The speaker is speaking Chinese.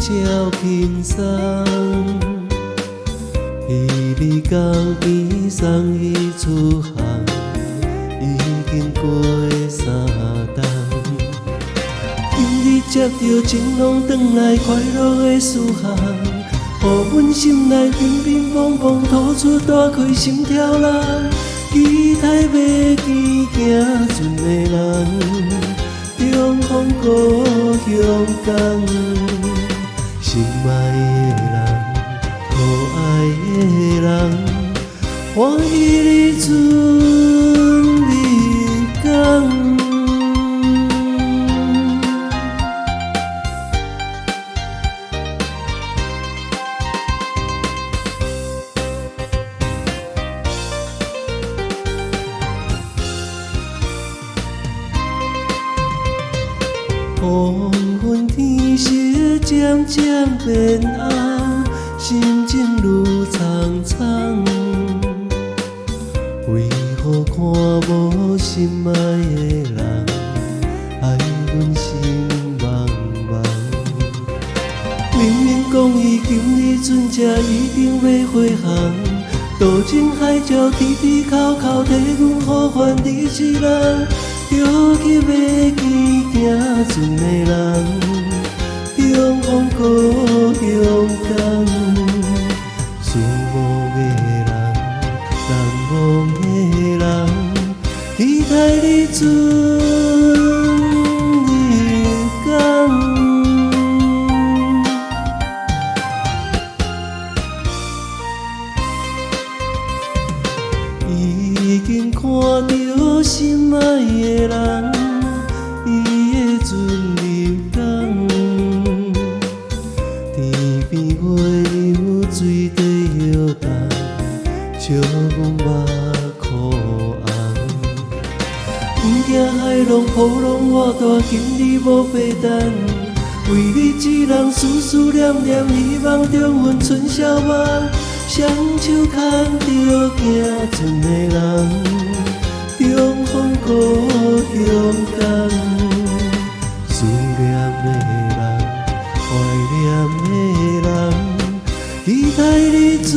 少轻松。彼日港边送伊出航，已经过3冬。今日接到情郎返来，快乐的思航，予阮心内乒乒乓乓吐出大开心跳浪。期待要见行船的人，重逢故乡港。心爱的人，可爱的人，欢喜你春日港。黄昏天色渐渐变暗，心情愈苍苍。为何看无心爱的人，害阮心茫茫？明明讲伊今日船车一定要回航，渡尽海角，滴滴扣扣，替阮呼唤你一人。着急要见行船的人，重逢故乡港。思慕的人，难忘的人，期待你春日港。已经看到心爱的人，伊的船入港。天边月亮水底摇动，笑阮目眶红。不惊海浪波浪偌大，今日无白等。为你一人思思念念，希望中阮春宵梦。双手牵着行船的人，重逢故乡港。思念的人，怀念的人，期待你春。